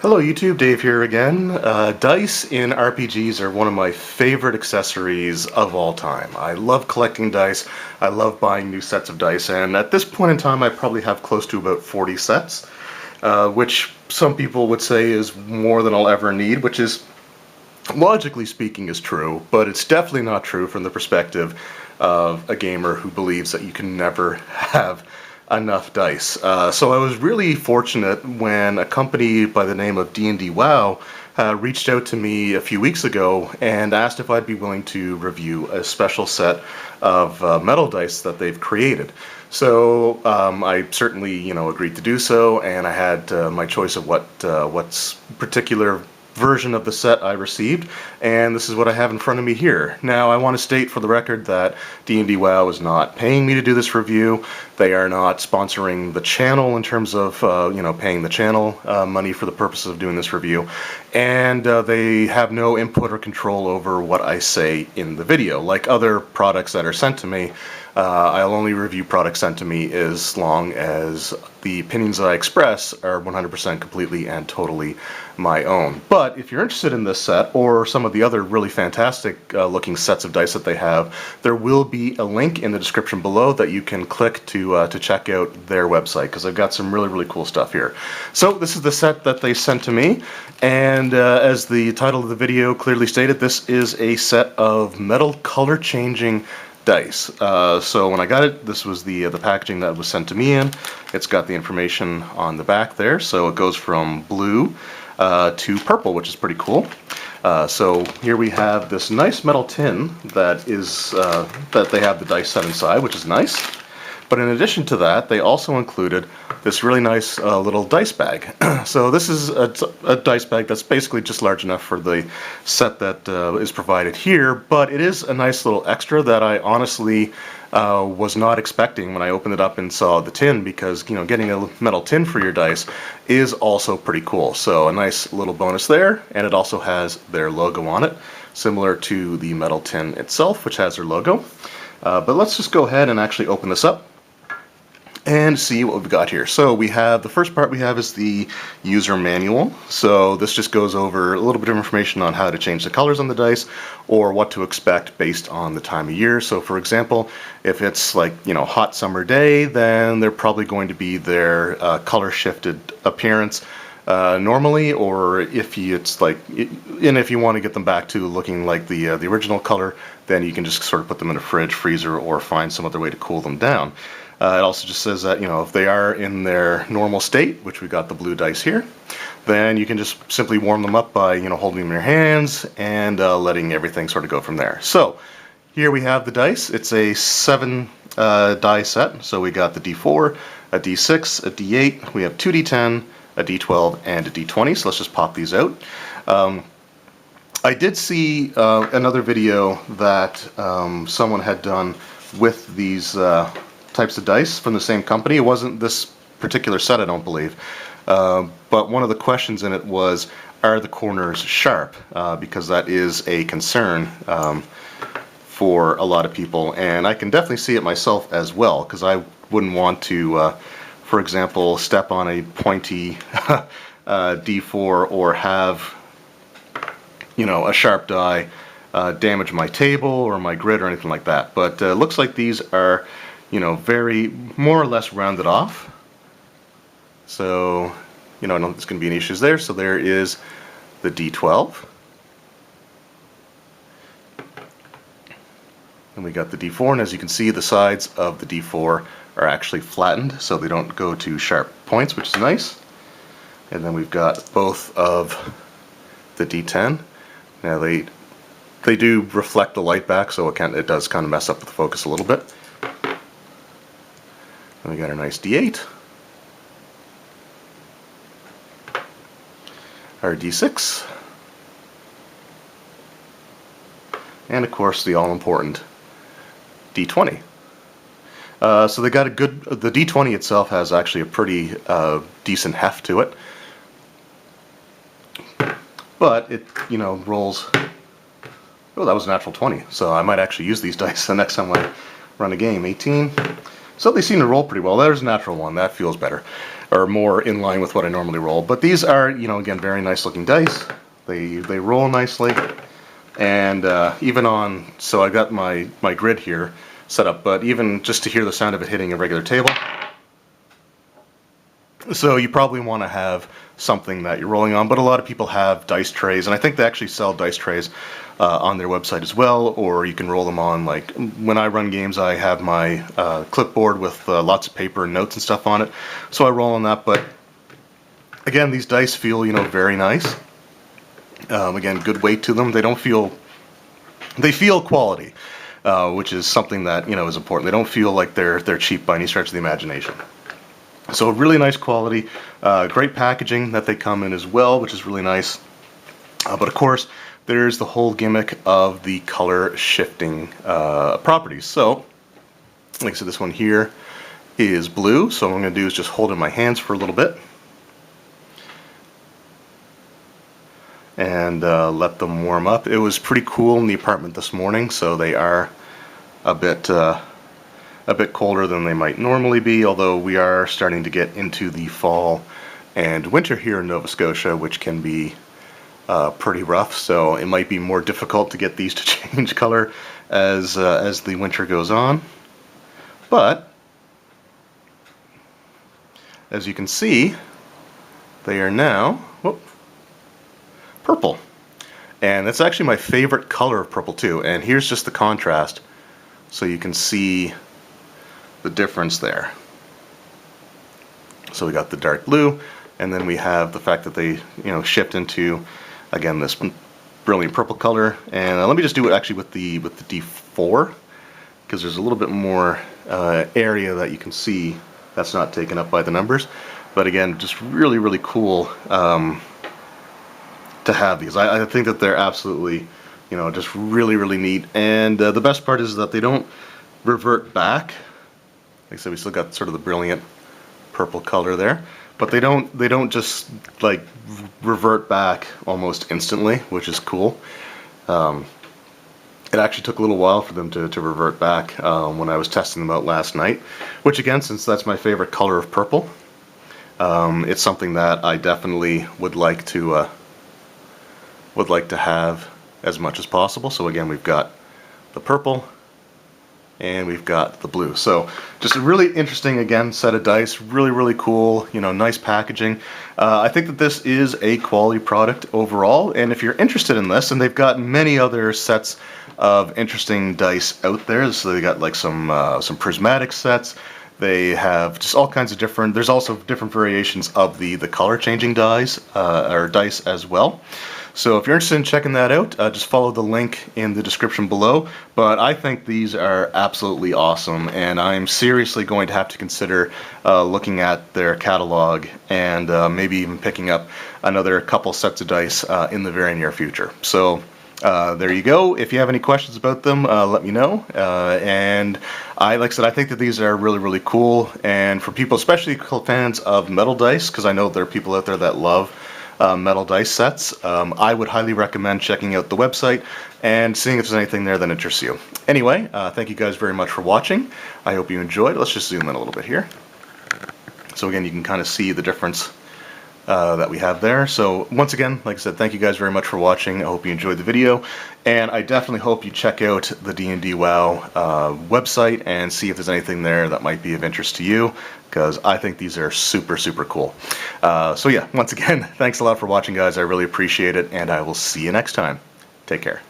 Hello YouTube, Dave here again. Dice in RPGs are one of my favorite accessories of all time. I love collecting dice, I love buying new sets of dice, and at this point in time I probably have close to about 40 sets, which some people would say is more than I'll ever need, which is, logically speaking, is true, but it's definitely not true from the perspective of a gamer who believes that you can never have enough dice. So I was really fortunate when a company by the name of DNDWoW reached out to me a few weeks ago and asked if I'd be willing to review a special set of metal dice that they've created. So I certainly, agreed to do so, and I had my choice of what's particular version of the set I received, and this is what I have in front of me here. Now, I want to state for the record that DNDWoW is not paying me to do this review. They are not sponsoring the channel in terms of, paying the channel money for the purposes of doing this review, and they have no input or control over what I say in the video. Like other products that are sent to me, I'll only review products sent to me as long as the opinions that I express are 100% completely and totally my own. But if you're interested in this set, or some of the other really fantastic looking sets of dice that they have, there will be a link in the description below that you can click to check out their website, because I've got some really cool stuff here. So this is the set that they sent to me, and as the title of the video clearly stated, this is a set of metal color changing dice. So when I got it, this was the packaging that was sent to me in. It's got the information on the back there, so it goes from blue to purple, which is pretty cool. So here we have this nice metal tin that is that they have the dice set inside, which is nice. But in addition to that, they also included this really nice little dice bag. So this is a dice bag that's basically just large enough for the set that is provided here, but it is a nice little extra that I honestly was not expecting when I opened it up and saw the tin, because getting a metal tin for your dice is also pretty cool. So a nice little bonus there, and it also has their logo on it, similar to the metal tin itself, which has their logo. But let's just go ahead and actually open this up and see what we've got here. So we have, the first part we have is the user manual. So this just goes over a little bit of information on how to change the colors on the dice, or what to expect based on the time of year. So for example, if it's like, hot summer day, then they're probably going to be their color shifted appearance normally, or if it's like, and if you want to get them back to looking like the original color, then you can just sort of put them in a fridge, freezer, or find some other way to cool them down. It also just says that, if they are in their normal state, which we got the blue dice here, then you can just simply warm them up by, holding them in your hands and letting everything sort of go from there. So here we have the dice. It's a 7 die set. So we got the D4, a D6, a D8, we have 2 D10, a D12, and a D20. So let's just pop these out. I did see another video that someone had done with these types of dice from the same company. It wasn't this particular set, I don't believe, but one of the questions in it was, are the corners sharp? Because that is a concern for a lot of people, and I can definitely see it myself as well, because I wouldn't want to, for example, step on a pointy D4 or have, a sharp die damage my table or my grid or anything like that. But it looks like these are very more or less rounded off. So, I don't think there's going to be any issues there. So there is the D12. And we got the D4, and as you can see, the sides of the D4 are actually flattened, so they don't go to sharp points, which is nice. And then we've got both of the D10. Now they do reflect the light back, so it does kind of mess up the focus a little bit. And we got a nice D8, our D6, and of course the all-important D20. So they got the D20 itself has actually a pretty decent heft to it, but it rolls. Oh, that was a natural 20, so I might actually use these dice the next time I run a game. 18. So they seem to roll pretty well. There's a natural one. That feels better, or more in line with what I normally roll. But these are, you know, again, very nice looking dice. They roll nicely. And even on, so I got my grid here set up, but even just to hear the sound of it hitting a regular table. So you probably want to have something that you're rolling on, but a lot of people have dice trays, and I think they actually sell dice trays on their website as well, or you can roll them on, like, when I run games I have my clipboard with lots of paper and notes and stuff on it, so I roll on that. But again, these dice feel, you know, very nice. Again, good weight to them. They don't feel, they feel quality, which is something that, you know, is important. They don't feel like they're cheap by any stretch of the imagination. So really nice quality, great packaging that they come in as well, which is really nice. But of course, there's the whole gimmick of the color shifting properties. So, like I said, this one here is blue. So what I'm going to do is just hold it in my hands for a little bit. And let them warm up. It was pretty cool in the apartment this morning, so they are a bit colder than they might normally be, although we are starting to get into the fall and winter here in Nova Scotia, which can be pretty rough, so it might be more difficult to get these to change color as the winter goes on. But as you can see, they are now purple. And that's actually my favorite color of purple too. And here's just the contrast, so you can see the difference there. So we got the dark blue, and then we have the fact that they, you know, shift into, again, this brilliant purple color. And let me just do it actually with the D4, because there's a little bit more area that you can see that's not taken up by the numbers. But again, just really, really cool to have these. I think that they're absolutely, you know, just really, really neat. And the best part is that they don't revert back. Like I said, we still got sort of the brilliant purple color there, but they don't just like revert back almost instantly, which is cool. It actually took a little while for them to revert back when I was testing them out last night, which again, since that's my favorite color of purple, it's something that I definitely would like to have as much as possible. So again, we've got the purple and we've got the blue. So just a really interesting, again, set of dice. Really, really cool, you know, nice packaging. I think that this is a quality product overall, and if you're interested in this, and they've got many other sets of interesting dice out there. So they got like some prismatic sets. They have just all kinds of different, there's also different variations of the color changing dice, or dice as well. So if you're interested in checking that out, just follow the link in the description below. But I think these are absolutely awesome, and I'm seriously going to have to consider looking at their catalog and maybe even picking up another couple sets of dice in the very near future. So there you go. If you have any questions about them, let me know. And like I said, I think that these are really, really cool. And for people, especially fans of metal dice, because I know there are people out there that love metal dice sets, I would highly recommend checking out the website and seeing if there's anything there that interests you. Anyway, thank you guys very much for watching. I hope you enjoyed. Let's just zoom in a little bit here. So again, you can kind of see the difference that we have there. So once again, like I said, thank you guys very much for watching. I hope you enjoyed the video, and I definitely hope you check out the DNDWoW website and see if there's anything there that might be of interest to you, because I think these are super, super cool. So yeah, once again, thanks a lot for watching, guys. I really appreciate it, and I will see you next time. Take care.